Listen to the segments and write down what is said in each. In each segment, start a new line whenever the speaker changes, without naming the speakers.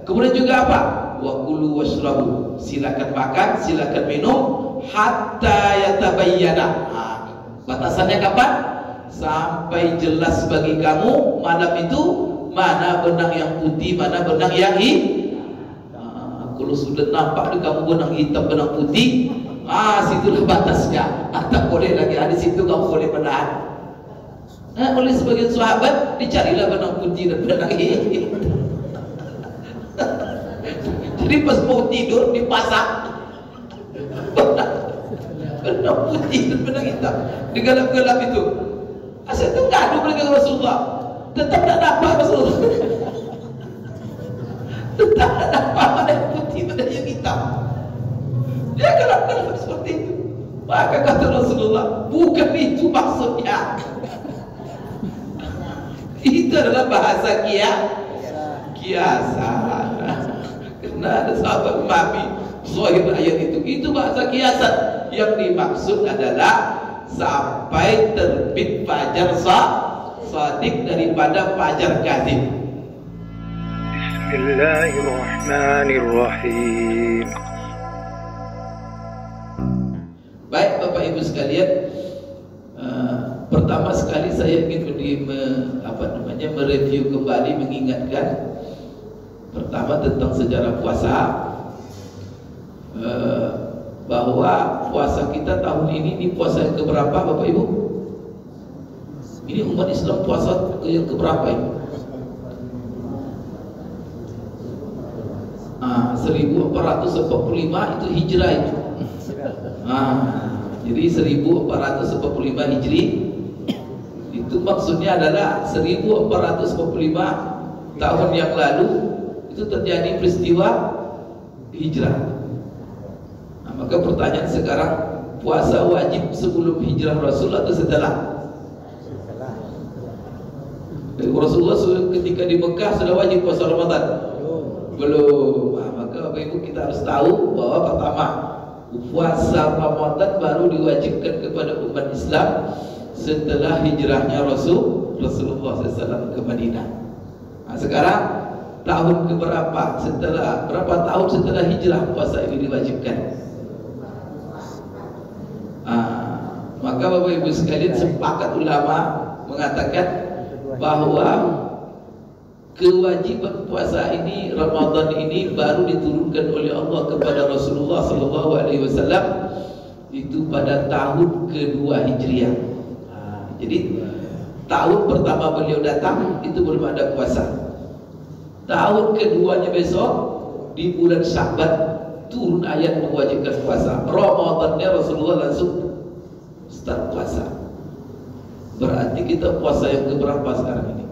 Kemudian juga apa? Wa kulu washrabu, silakan makan, silakan minum hatta yatabayyana. Batasannya kapan? Sampai jelas bagi kamu malam itu mana benang yang putih, mana benang yang hitam. Kalau sudah nampak di kamu benang hitam, benang putih, situlah batasnya. Tak boleh lagi ada situ kamu boleh menahan. Oleh sebagian sahabat dicarilah benang putih dan benang hitam. Jadi pas mau tidur dipasang benang putih dan benang hitam digelap-gelap itu. Asal itu ngadu mereka ke Rasulullah, tetap tak nampak Rasulullah. Tetap tak nampak mana yang putih, mana yang hitam. Dia gelap-gelap seperti itu. Maka kata Rasulullah, bukan itu maksudnya. Itu adalah bahasa kiasan. Karena ada sahabat memahami zahir ayat itu bahasa kiasan. Yang dimaksud adalah sampai terbit fajar shadiq daripada fajar kadzib. Bismillahirrahmanirrahim. Baik Bapak Ibu sekalian, pertama sekali saya ingin mereview kembali, mengingatkan pertama tentang sejarah puasa, bahwa puasa kita tahun ini puasa yang keberapa Bapak Ibu? Ini umat Islam puasa yang keberapa ini? 1445 itu hijrah itu. Jadi 1445 hijri itu maksudnya adalah 1445 tahun yang lalu itu terjadi peristiwa hijrah. Maka pertanyaan sekarang, puasa wajib sebelum hijrah Rasul atau setelah? Rasulullah ketika di Mekah sudah wajib puasa Ramadan? Belum. Maka Bapak Ibu kita harus tahu bahwa pertama, puasa Ramadan baru diwajibkan kepada umat Islam setelah hijrahnya Rasulullah SAW ke Madinah. Sekarang tahun keberapa? Berapa tahun setelah hijrah puasa ini diwajibkan? Maka Bapak Ibu sekalian, sepakat ulama mengatakan bahwa kewajiban puasa ini, Ramadan ini baru diturunkan oleh Allah kepada Rasulullah SAW itu pada tahun kedua Hijriah. Jadi tahun pertama beliau datang itu belum ada puasa. Tahun keduanya besok di bulan Sya'ban turun ayat mewajibkan puasa. Ramadannya Rasulullah langsung start puasa. Berarti kita puasa yang keberapa sekarang ini?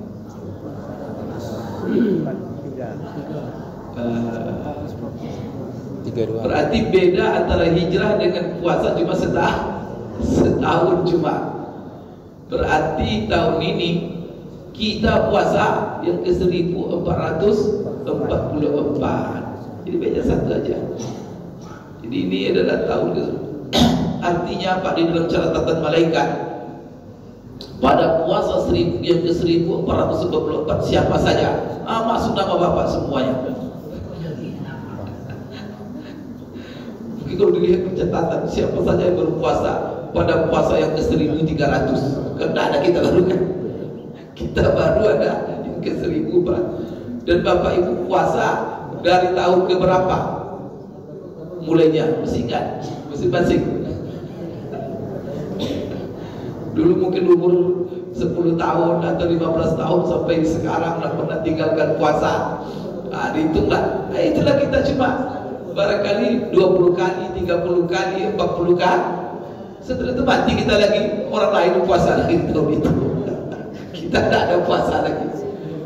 Berarti beda antara hijrah dengan puasa cuma setahun cuma. Berarti tahun ini kita puasa yang ke 1444. Jadi beda satu aja. Jadi ini adalah tahun ke artinya apa di dalam catatan malaikat? Pada puasa yang ke 1444 siapa saja masuk nama Bapak semuanya. Mungkin kalau dilihat catatan siapa saja yang berpuasa pada puasa yang ke 1300, karena ada kita baru kan, kita baru ada yang ke 1000. Dan Bapak Ibu puasa dari tahun ke berapa mulainya? Mesti ingat masing-masing. Dulu mungkin umur 10 tahun atau 15 tahun sampai sekarang tidak pernah tinggalkan puasa. Dihitunglah. Itulah kita cuma barangkali 20 kali, 30 kali, 40 kali. Setelah itu mati kita lagi, orang lain puasa lagi tahun itu. Kita tidak ada puasa lagi.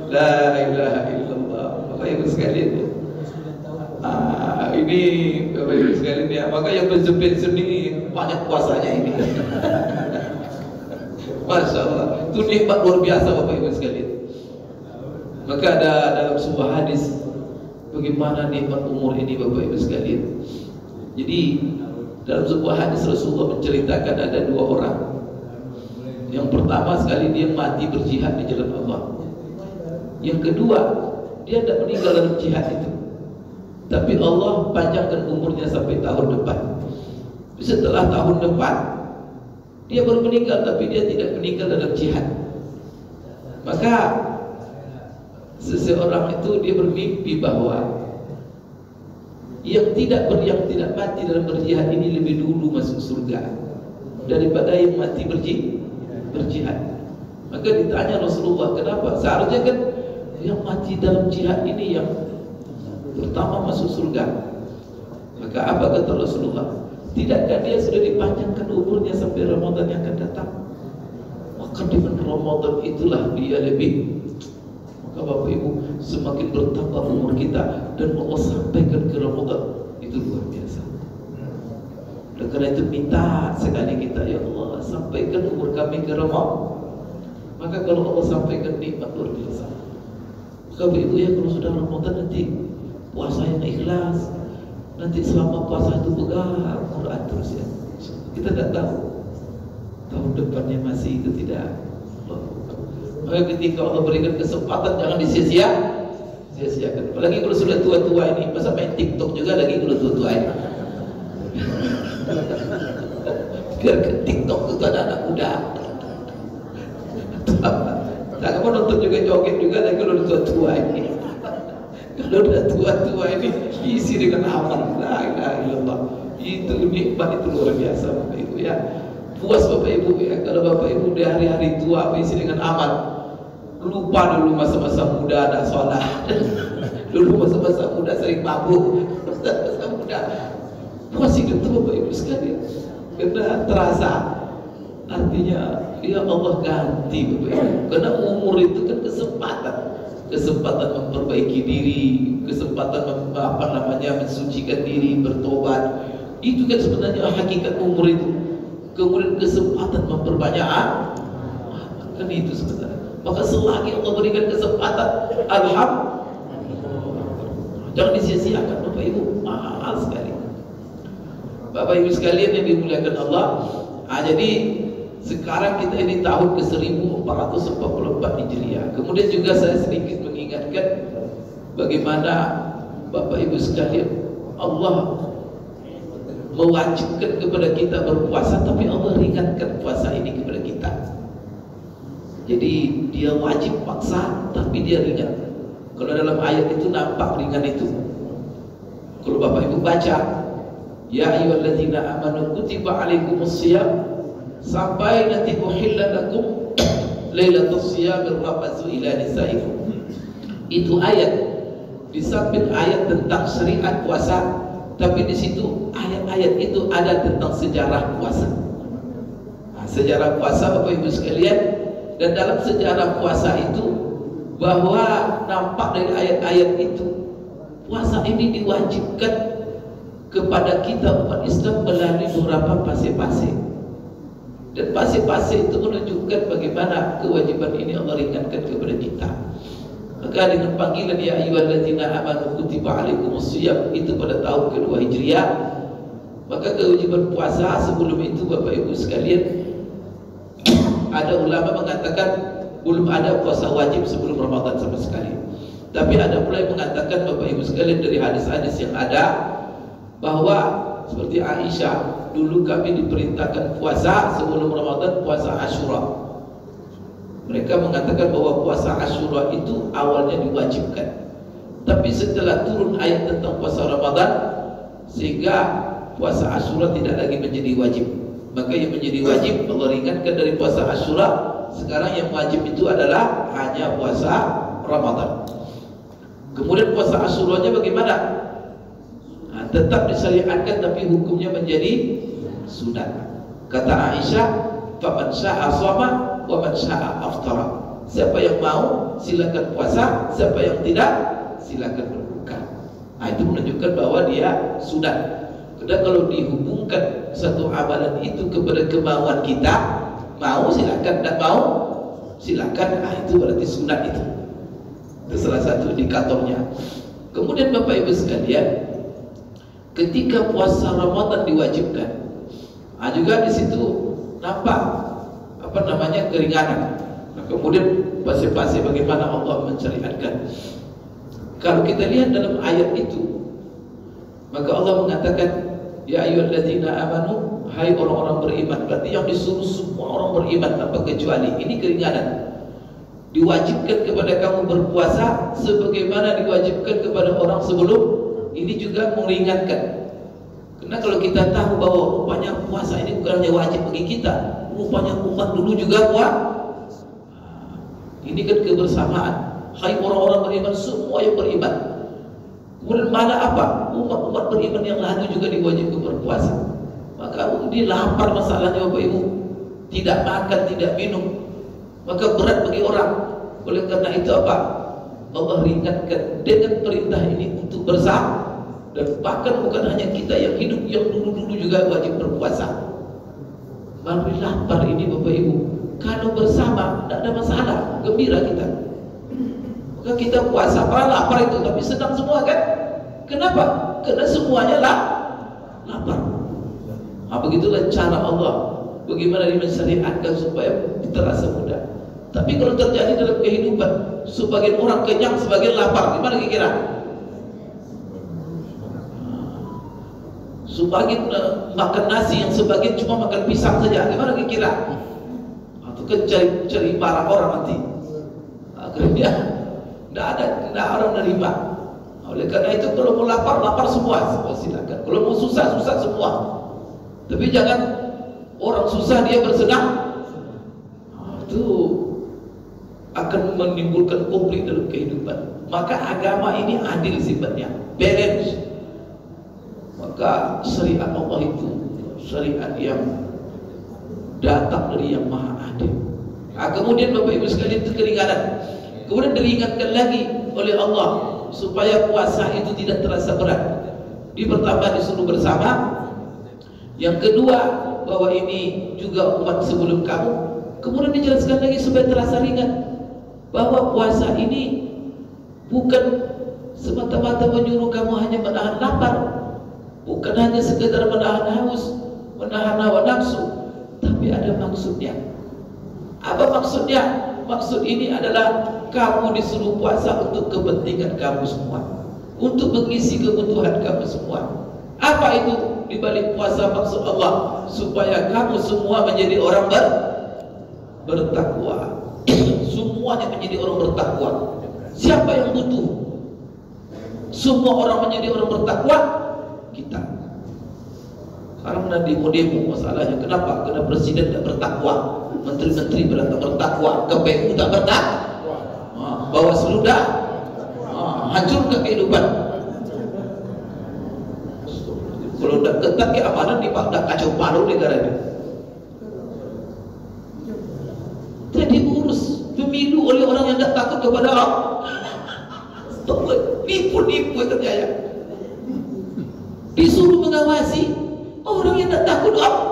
La ilaha illallah. Bapak Ibu sekalian ya. Ini Bapak Ibu sekalian ya. Maka yang pensiun ini banyak puasanya ini. Masya Allah, itu nikmat luar biasa Bapak Ibu sekalian. Maka ada dalam sebuah hadis bagaimana nikmat umur ini Bapak Ibu sekalian. Jadi dalam sebuah hadis Rasulullah menceritakan ada dua orang. Yang pertama sekali dia mati berjihad di jalan Allah. Yang kedua dia tidak meninggal dalam jihad itu. tapi Allah panjangkan umurnya sampai tahun depan. Setelah tahun depan dia baru meninggal, tapi dia tidak meninggal dalam jihad. Maka seseorang itu dia bermimpi bahwa yang tidak mati dalam berjihad ini lebih dulu masuk surga daripada yang mati berjihad. Maka ditanya Rasulullah, kenapa? Seharusnya kan yang mati dalam jihad ini yang pertama masuk surga. Maka apa kata Rasulullah? Tidakkah dia sudah dipanjangkan umurnya sampai Ramadan yang akan datang? Maka dengan Ramadan itulah dia lebih. Maka Bapak Ibu, semakin bertambah umur kita dan Allah sampaikan ke Ramadan, itu luar biasa. Dan karena itu minta sekali kita, ya Allah sampaikan umur kami ke Ramadan. Maka kalau Allah sampaikan nikmat luar biasa. Maka Bapak Ibu ya, kalau sudah Ramadan nanti puasa yang ikhlas, nanti selama puasa itu pegang Quran terus ya. Kita tidak tahu tahun depannya masih itu tidak. Maka ketika Allah berikan kesempatan, jangan sia-siakan. Apalagi kalau sudah tua-tua ini, masa main TikTok juga lagi kalau tua-tua ini. Biar ke TikTok itu ada anak muda. Tak kamu nonton juga joget juga lagi kalau udah tua-tua ini. Kalau udah tua-tua ini isi dengan amal, la ilaha illallah. Itu nikmat, itu luar biasa Bapak Ibu ya. Puas Bapak Ibu ya, kalau Bapak Ibu di hari-hari tua isi dengan amal. Lupa dulu masa-masa muda ada sholat. Dulu masa-masa muda sering mabuk. Masa-masa muda puas hidup itu Bapak Ibu sekalian. Karena terasa, artinya ya Allah ganti Bapak Ibu. Karena umur itu kan kesempatan memperbaiki diri, kesempatan mensucikan diri, bertobat. Itu kan sebenarnya hakikat umur itu. Kemudian kesempatan memperbanyak kan itu sebenarnya. Maka selagi Allah berikan kesempatan, alhamdulillah, jangan disia-siakan Bapak Ibu, mahal sekali. Bapak Ibu sekalian yang dimuliakan Allah. Jadi sekarang kita ini tahun ke 1444 Hijriah. Kemudian juga saya sedikit mengingatkan bagaimana Bapak Ibu sekalian, Allah mewajibkan kepada kita berpuasa, tapi Allah ringankan puasa ini kepada kita. Jadi dia wajib paksa, tapi dia ringan. Kalau dalam ayat itu nampak ringan itu. Kalau Bapak Ibu baca, ya ayyuhalladzina amanu kutiba alaikumusshiyam, sampai nanti uhilla lakum lailatus siyamir rafatsu ila nisaikum. Itu ayat di samping ayat tentang syariat puasa, tapi di situ ayat-ayat itu ada tentang sejarah puasa. Sejarah puasa Bapak Ibu sekalian, dan dalam sejarah puasa itu bahwa nampak dari ayat-ayat itu puasa ini diwajibkan kepada kita umat Islam melalui beberapa fase-fase. Dan fase-fase itu menunjukkan bagaimana kewajiban ini Allah ringankan kepada kita. Maka dengan panggilan ya ayyuhalladzina amanu kutiba alaikumusshiyam itu pada tahun kedua Hijriah, maka kewajiban puasa sebelum itu Bapak Ibu sekalian, ada ulama mengatakan belum ada puasa wajib sebelum Ramadan sama sekali. Tapi ada pula yang mengatakan Bapak Ibu sekalian dari hadis-hadis yang ada bahwa seperti Aisyah, dulu kami diperintahkan puasa sebelum Ramadan, puasa Asyura. Mereka mengatakan bahwa puasa Asyura itu awalnya diwajibkan, tapi setelah turun ayat tentang puasa Ramadan, sehingga puasa Asyura tidak lagi menjadi wajib. Maka yang menjadi wajib Allah ringankan dari puasa Asyura. Sekarang yang wajib itu adalah hanya puasa Ramadan. Kemudian puasa Asyuranya bagaimana? Tetap disyariatkan, tapi hukumnya menjadi sunat. Kata Aisyah, faman syaa shoma wa man syaa aftara. Siapa yang mau silakan puasa, siapa yang tidak silakan berbuka. Itu menunjukkan bahwa dia sunat. Karena kalau dihubungkan satu amalan itu kepada kemauan kita, mau silakan, tidak mau silakan, itu berarti sunat itu. Itu salah satu indikatornya. Kemudian Bapak Ibu sekalian, ketika puasa Ramadan diwajibkan, juga di situ nampak keringanan. Nah, kemudian fase-fase bagaimana Allah mensyariatkan. Kalau kita lihat dalam ayat itu, Maka Allah mengatakan, ya ayyuhalladzina amanu, hai orang-orang beriman. Berarti yang disuruh semua orang beriman tanpa kecuali. Ini keringanan. Diwajibkan kepada kamu berpuasa sebagaimana diwajibkan kepada orang sebelum. Ini juga meringankan. Karena kalau kita tahu bahwa rupanya puasa ini bukan hanya wajib bagi kita, rupanya umat dulu juga puasa. Ini kan kebersamaan. Hai orang-orang beriman, semua yang beriman. Kemudian mana apa? Umat-umat beriman yang lalu juga diwajibkan berpuasa. Maka ini lapar masalahnya Bapak Ibu. Tidak makan, tidak minum. Maka berat bagi orang. Oleh karena itu apa? Allah ringankan dengan perintah ini untuk bersama. Dan bahkan bukan hanya kita yang hidup, yang dulu-dulu juga wajib berpuasa. Baru lapar ini Bapak Ibu. Kalau bersama tidak ada masalah, gembira kita. Maka kita puasa, para lapar itu, tapi senang semua kan? Kenapa? Karena semuanya lapar. Begitulah cara Allah. Bagaimana dia mensyariatkan supaya terasa mudah. Tapi kalau terjadi dalam kehidupan, sebagian orang kenyang, sebagian lapar, gimana kira-kira? Sebagian makan nasi, yang sebagian cuma makan pisang saja, gimana kira-kira? Itu kan cari marah orang nanti. Akhirnya tidak orang menerima. Oleh karena itu kalau mau lapar semua silakan. Kalau mau susah semua. Tapi jangan orang susah dia bersenang. Itu akan menimbulkan konflik dalam kehidupan. Maka agama ini adil sifatnya, balance. Maka syariat Allah itu syariat yang datang dari yang maha adil. Kemudian Bapak Ibu sekalian itu keringanan. Kemudian diringankan lagi oleh Allah supaya puasa itu tidak terasa berat. Pertama disuruh bersama. Yang kedua bahwa ini juga umat sebelum kamu. Kemudian dijelaskan lagi supaya terasa ringan bahwa puasa ini bukan semata-mata menyuruh kamu hanya menahan lapar, bukan hanya sekedar menahan haus, menahan hawa nafsu, tapi ada maksudnya. Apa maksudnya? Maksud ini adalah kamu disuruh puasa untuk kepentingan kamu semua, untuk mengisi kebutuhan kamu semua. Apa itu di balik puasa? Maksud Allah supaya kamu semua menjadi orang bertakwa. Semuanya menjadi orang bertakwa. Siapa yang butuh? Semua orang menjadi orang bertakwa. Kita. Sekarang ada demo-demo masalahnya. Kenapa? Karena presiden tidak bertakwa, menteri-menteri tidak bertakwa, KPU tak bertakwa, Bawaslu dah hancurkan kehidupan. Kalau tidak ketat keamanan dah kacau balau negara ini. Jadi urus pemilu oleh orang yang tidak takut kepada Allah. Nipu-nipu terjaya. Disuruh mengawasi orang yang tidak takut Allah.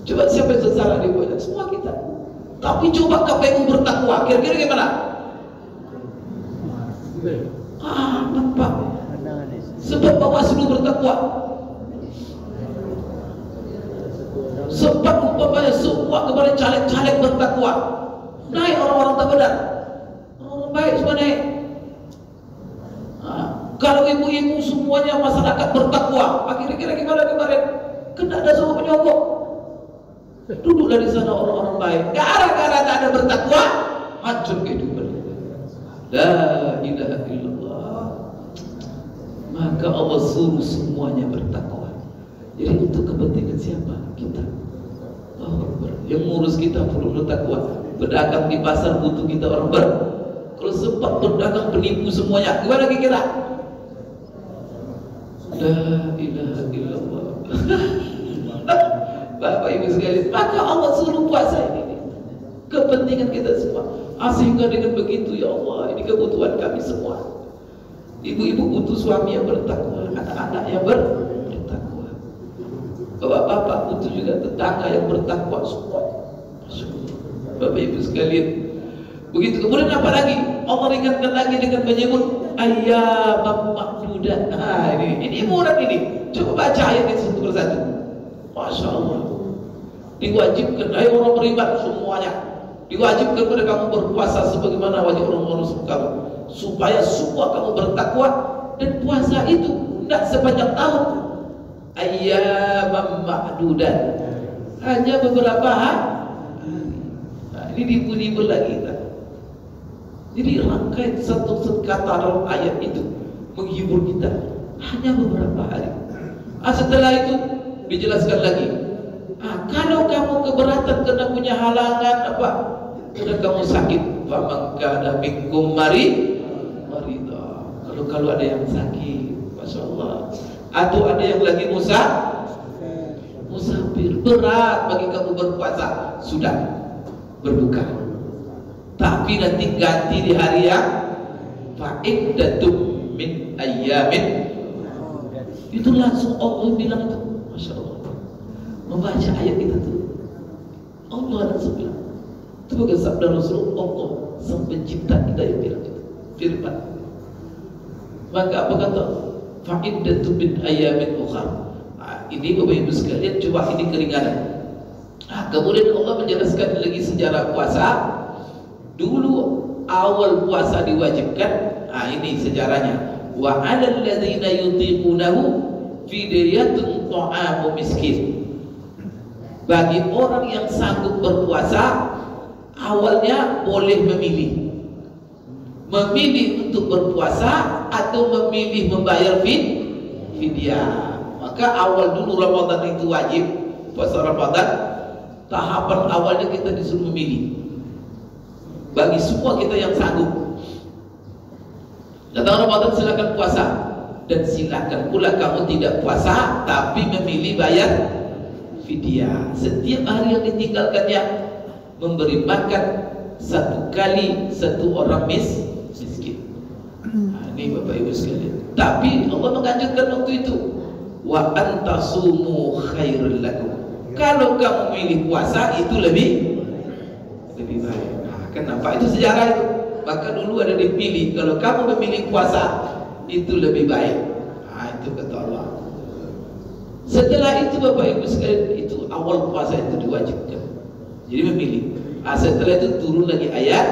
Coba siapa yang sengsara di bawah? Semua kita. Tapi coba KPU bertakwa, kira-kira gimana? Nampak. Sebab Bawaslu bertakwa. Sebab umpamanya semua kepada caleg-caleg bertakwa. Naik orang-orang tak benar. Orang baik semua naik. Kalau ibu-ibu semuanya masyarakat bertakwa, kira-kira gimana kemarin? Kena ada semua penyokong. Duduklah di sana orang-orang baik. Gara-gara tak ada bertakwa, hancur kehidupan. La ilaha illallah. Maka Allah suruh semuanya bertakwa. Jadi untuk kepentingan siapa? Kita. Yang ngurus kita perlu bertakwa. Berdagang di pasar butuh kita orang kalau sempat berdagang penipu semuanya, gimana kira-kira? La ilaha illallah. Bapak Ibu sekalian, maka Allah suruh puasa ini kepentingan kita semua. Sehingga dengan begitu ya Allah, ini kebutuhan kami semua. Ibu-ibu butuh suami yang bertakwa, anak-anak yang bertakwa, bapak-bapak butuh juga tetangga yang bertakwa semua. Bapak Ibu sekalian, begitu. Kemudian apa lagi? Allah ringankan lagi dengan menyebut ayyam ma'dudat. Ini murad ini. Coba baca ayat ini satu persatu. Masya Allah. Diwajibkan, ayo orang beriman semuanya. Diwajibkan kepada kamu berpuasa sebagaimana wajib orang-orang sebelum kamu, supaya semua kamu bertakwa. Dan puasa itu tidak sepanjang tahun, ayyamam ma'dudat, hanya beberapa hari. Nah, ini diberi lagi kita. Jadi rangkaian satu kata dalam ayat itu menghibur kita, hanya beberapa hari. Setelah itu dijelaskan lagi, kalau kamu keberatan karena punya halangan apa, karena kamu sakit, faman kana minkum maridah, kalau ada yang sakit, masya Allah, atau ada yang lagi musafir, berat bagi kamu berpuasa, sudah berbuka, tapi nanti ganti di hari yang fa'iddatum min ayyamin. Itu langsung Allah bilang itu, masya Allah. Membaca ayat itu tuh, Allah langsung bilang, itu bukan sabda Rasulullah, Allah sang pencipta kita yang bilang itu, firman. Maka apa kata? Fa'iddatum min ayyamin ukhra. Ini Bapak Ibu sekalian, coba ini keringanan. Kemudian Allah menjelaskan lagi sejarah puasa. Dulu awal puasa diwajibkan. Ini sejarahnya. Wa 'alal ladzina yutiqunahu fidyatun ta'amu miskin. Bagi orang yang sanggup berpuasa, awalnya boleh memilih untuk berpuasa atau memilih membayar fidyah. Maka awal dulu Ramadan itu wajib, puasa Ramadan, tahapan awalnya kita disuruh memilih bagi semua kita yang sanggup. Datang Ramadan silakan puasa, dan silakan pula kamu tidak puasa tapi memilih bayar fidyah. Setiap hari yang ditinggalkannya memberi makan satu kali satu orang miskin. Ini Bapak Ibu sekalian. Tapi Allah menganjurkan waktu itu, wa antasumu khairul lakum. Kalau kamu milih puasa itu lebih baik. Kenapa? Itu sejarah itu. Maka dulu ada dipilih, kalau kamu memilih puasa itu lebih baik. Itu kata Allah. Setelah itu Bapak Ibu sekalian, itu awal puasa itu diwajibkan. Jadi memilih. Setelah itu turun lagi ayat,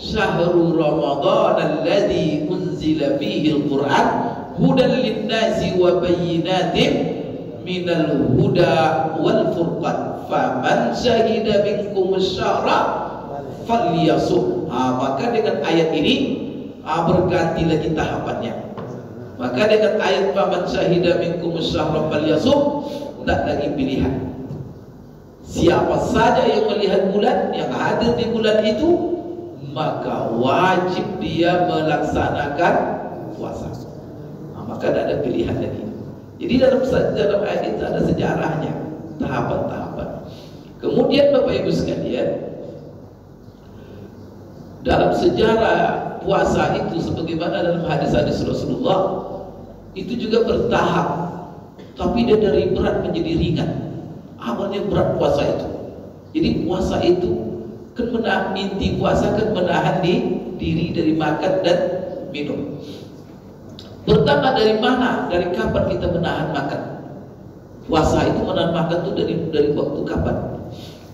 syahrul ramadhan alladzi unzila fihi al-Qur'an hudan lin-nasi wa bayyinatin minal huda wal furqan faman syahida minkum asy-syahra falyasum. Maka dengan ayat ini berganti lagi tahapannya. Maka dengan ayat faman syahida minkum asy-syahra falyasum, tidak lagi pilihan. Siapa saja yang melihat bulan, yang hadir di bulan itu, maka wajib dia melaksanakan puasa. Maka tidak ada pilihan lagi. Jadi dalam ayat itu ada sejarahnya, tahapan-tahapan. Kemudian Bapak Ibu sekalian, dalam sejarah puasa itu sebagaimana dalam hadis-hadis Rasulullah, itu juga bertahap, tapi dia dari berat menjadi ringan. Awalnya berat puasa itu. Jadi puasa itu kan menahan, inti puasa kan menahan diri dari makan dan minum. Pertama, dari mana? Dari kapan kita menahan makan? Puasa itu menahan makan itu dari waktu kapan?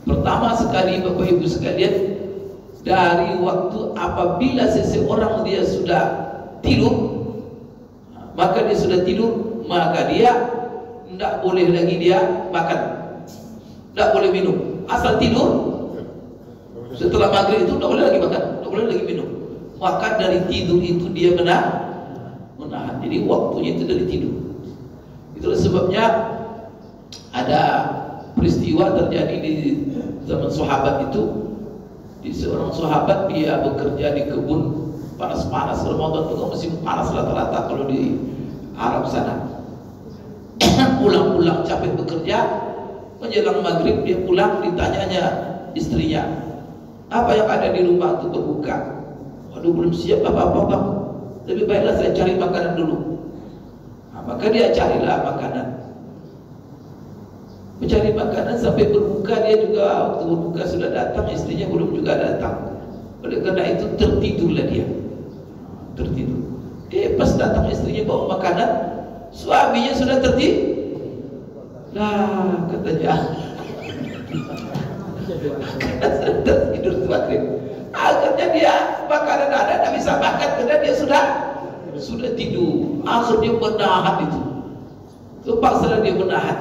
Pertama sekali Bapak Ibu sekalian, dari waktu apabila seseorang dia sudah tidur, maka dia sudah tidur, maka dia tidak boleh lagi dia makan, tidak boleh minum. Asal tidur, setelah maghrib itu tidak boleh lagi makan, tidak boleh lagi minum. Maka dari tidur itu dia menahan. Jadi waktunya itu dari tidur. Itulah sebabnya ada peristiwa terjadi di zaman sahabat itu. Di seorang sahabat, dia bekerja di kebun, panas-panas. Ramadan itu kan musim panas rata-rata kalau di Arab sana. Pulang-pulang capek bekerja, menjelang maghrib dia pulang, ditanyanya istrinya, apa yang ada di rumah itu berbuka? Waduh, belum siap apa-apa bang, lebih baiklah saya cari makanan dulu. Maka dia carilah makanan, mencari makanan sampai berbuka. Dia juga waktu berbuka sudah datang, istrinya belum juga datang. Oleh karena itu tertidurlah dia, tertidur. Pas datang istrinya bawa makanan, suaminya sudah tertidur. Lah, katanya Tidur maghrib. Akhirnya dia makanan ada, tidak bisa makan karena dia sudah tidur. Akhirnya menahan itu. Terpaksa dia menahan.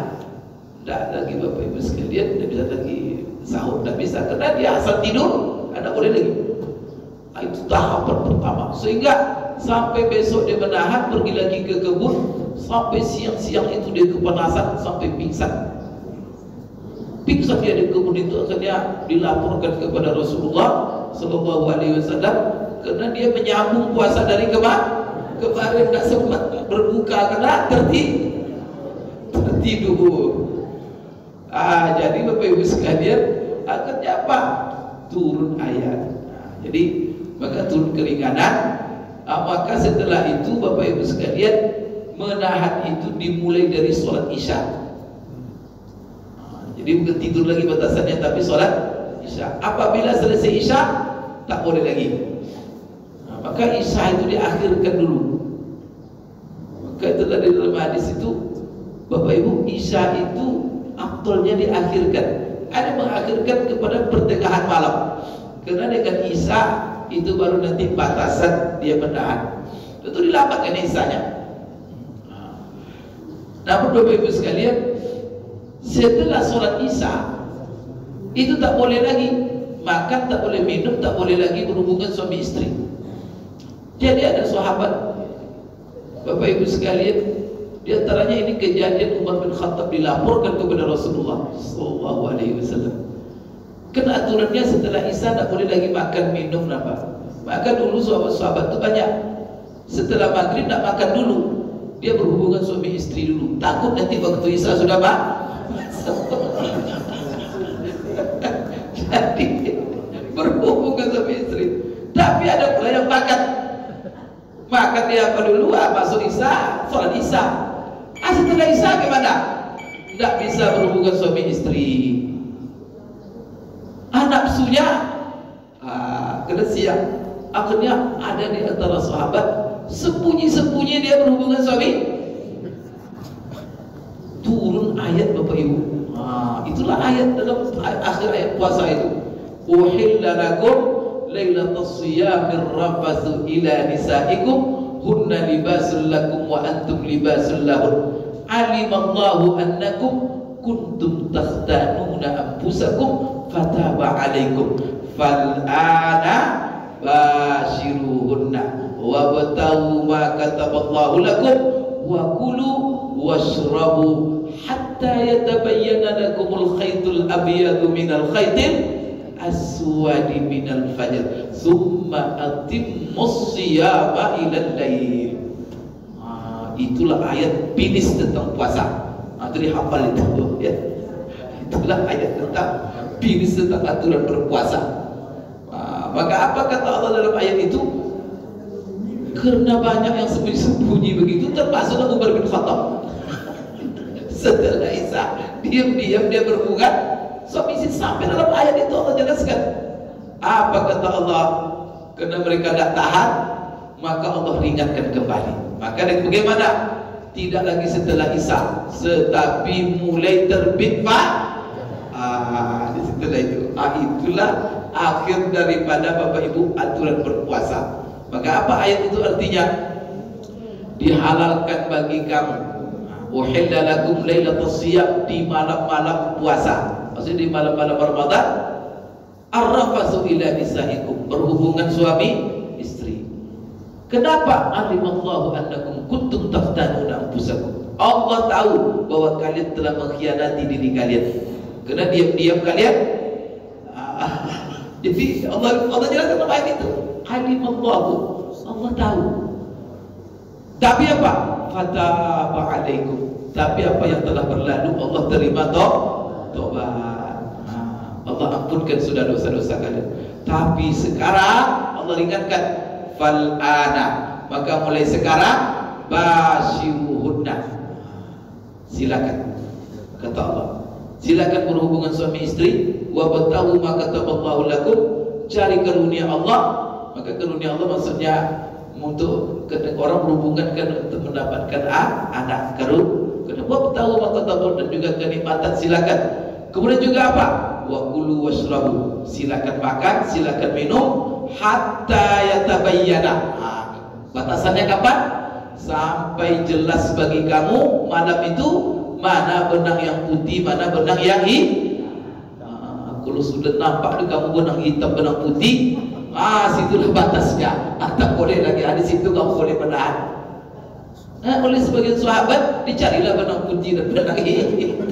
Tidak lagi Bapak Ibu sekalian, tidak bisa lagi sahur, tidak bisa karena dia asal tidur, tidak boleh lagi. Itu tahapan pertama. Sehingga sampai besok dia menahan, pergi lagi ke kebun, sampai siang-siang itu dia kepanasan sampai pingsan. Pingsan dia di kebun itu, akhirnya dilaporkan kepada Rasulullah Sallallahu Alaihi Wasallam karena dia menyambung puasa dari kemarin tak sempat berbuka karena tertidur. Jadi Bapak Ibu sekalian, akhirnya apa? Turun ayat. Jadi maka turun keringanan. Maka setelah itu Bapak Ibu sekalian, menahan itu dimulai dari sholat isya. Jadi bukan tidur lagi batasannya, tapi sholat isya. Apabila selesai isya, tak boleh lagi. Maka isya itu diakhirkan dulu. Maka itu tadi dalam hadis itu, Bapak Ibu, isya itu afdalnya diakhirkan. Ada mengakhirkan kepada pertengahan malam. Karena dengan isya itu baru nanti batasan dia menahan. Tentu dilambatkan isyanya. Namun Bapak Ibu sekalian, setelah sholat isya itu tak boleh lagi makan, tak boleh minum, tak boleh lagi berhubungan suami istri. Jadi ada sahabat Bapak Ibu sekalian, di antaranya ini kejadian Umar bin Khattab dilaporkan kepada Rasulullah Sallallahu Alaihi Wasallam. Karena aturannya setelah isya tak boleh lagi makan, minum, apa. Maka dulu sahabat-sahabat itu banyak. Setelah maghrib tak makan dulu, dia berhubungan suami istri dulu. Takut nanti waktu isya sudah jadi berhubungan suami istri. Tapi ada pula yang makan dia apa dulu? Masuk isya, sholat isya. Setelah isya gimana? Tidak bisa berhubungan suami istri. Nafsunya kena siang. Akhirnya ada di antara sahabat sembunyi-sembunyi dia berhubungan suami. Turun ayat Bapak Ibu. Itulah ayat dalam akhir ayat puasa itu. Uhilla lakum lailatas siyamir rafathu ila nisaikum hunna libasul lakum wa antum libasul lahun. Alimallahu annakum kuntum takhtanuna anfusakum fataba alaikum fal'ana bashiruhunna wabtahu ma kataballahu lakum wa kulu washrabu hatta yatabayyana lakumul khaytul abyadu minal khaytil aswadi minal fajr thumma atimmus siyama ilal lail. Itulah ayat finish tentang puasa. Jadi hafal itu ya. Itulah ayat tentang finish tentang aturan berpuasa. Maka apa kata Allah dalam ayat itu? Karena banyak yang sembunyi-sembunyi begitu, termasuk Umar bin Khattab. Setelah isya, diam-diam dia berhubungan suami istri. Sampai dalam ayat itu Allah jelaskan. Apa kata Allah? Karena mereka tidak tahan, maka Allah ringankan kembali. Maka bagaimana? Tidak lagi setelah isya, tetapi mulai terbit setelah itu. Itulah akhir daripada Bapak Ibu aturan berpuasa. Maka apa ayat itu artinya? Dihalalkan bagi kamu. Uhilla lakum lailatus siyam, di malam-malam puasa. Maksudnya di malam-malam Ramadan. Arrafasu ila nisaikum, berhubungan suami istri. Kenapa? Alimallahu annakum kuntum takhtanuna anfusakum. Allah tahu bahwa kalian telah mengkhianati diri kalian. Karena diam-diam kalian. Jadi Allah jelaskan dalam ayat itu. Alimallahu, Allah tahu. Tapi apa? Fataba alaikum. Tapi apa yang telah berlalu Allah terima taubat. Allah ampunkan sudah dosa-dosa kalian. Tapi sekarang Allah ringankan. Fal'ana, maka mulai sekarang basyiruhunna, silakan, kata Allah, silakan berhubungan suami istri. Wabtahu ma kataballahu lakum, cari karunia Allah. Maka karunia Allah maksudnya untuk orang berhubungan kan untuk mendapatkan anak karun. Wabtahu ma kataballahu, dan juga kenikmatan, silakan. Kemudian juga apa? wa kulu washrabu, silakan makan, silakan minum hatta yatabayyana. Batasannya kapan? Sampai jelas bagi kamu malam itu mana benang yang putih, mana benang yang hitam. Kalau sudah nampak di kamu benang hitam, benang putih, situlah batasnya. Tak boleh lagi ada situ kamu boleh menahan. Oleh sebagian sahabat dicarilah benang putih dan benang hitam.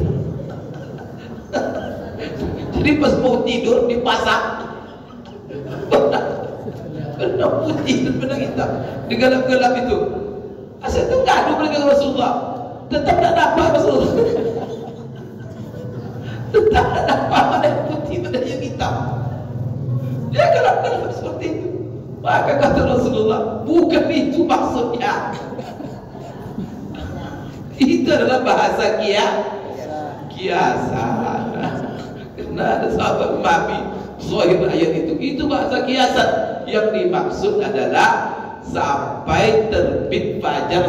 Jadi pas mau tidur dipasang benang putih dan benang hitam di gelap-gelap itu. Asal itu ngadu mereka ke Rasulullah, tetap tak dapat Rasulullah. Tetap tak dapat mana yang putih mana yang hitam. Dia gelap-gelap seperti itu. Maka kata Rasulullah, bukan itu maksudnya. Itu adalah bahasa kiasan. Karena ada sahabat memahami zahir ayat itu bahasa kiasan. Yang dimaksud adalah sampai terbit fajar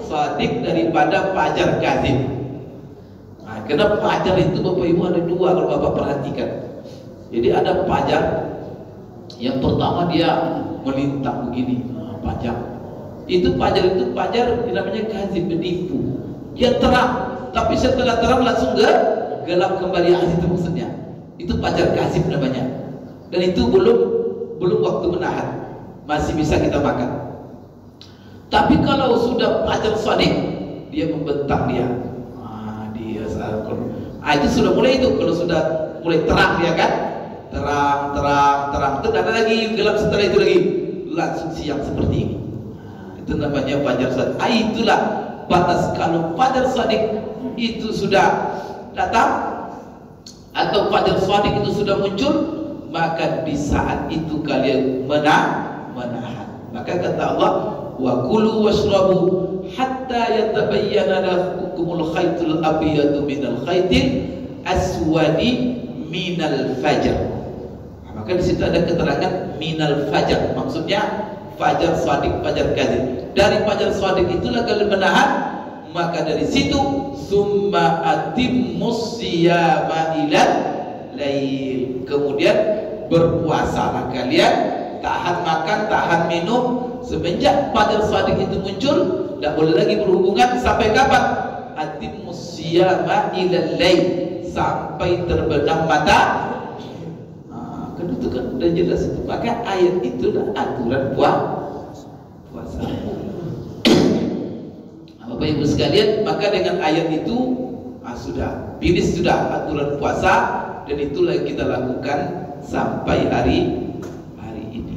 shadiq daripada fajar kadzib. Karena fajar itu Bapak Ibu ada dua kalau Bapak perhatikan. Jadi ada fajar yang pertama dia melintang begini, fajar. Itu fajar namanya kadzib, menipu. Dia terang, tapi setelah terang langsung gelap kembali. Itu maksudnya. Itu fajar kadzib namanya. Dan itu belum waktu menahan, masih bisa kita makan. Tapi kalau sudah fajar shadiq, dia membentang dia. Itu sudah mulai itu. Kalau sudah mulai terang dia kan, terang. Itu ada lagi gelap setelah itu lagi langsung siang seperti ini. Itu namanya fajar shadiq. Itulah batas. Kalau fajar shadiq itu sudah datang atau fajar shadiq itu sudah muncul, maka di saat itu kalian menahan. Maka kata Allah, wa kulu washrabu hatta yatabayyana lakumul khaytul abyadu minal khaytil aswadi minal fajr. Maka di situ ada keterangan minal fajr, maksudnya fajar shadiq, fajar kadzib. Dari fajar shadiq itulah kalian menahan. Maka dari situ summa atimmus siyama ilal lail, kemudian berpuasalah kalian, tahan makan, tahan minum semenjak fajar shadiq itu muncul. Tidak boleh lagi berhubungan sampai kapan? Atimmus siyama ilal lail, sampai terbenam mata. Kan itu kan udah jelas itu. Maka ayat itulah aturan puasa. Bapak Ibu sekalian, maka dengan ayat itu sudah finish sudah aturan puasa, dan itulah yang kita lakukan sampai hari ini.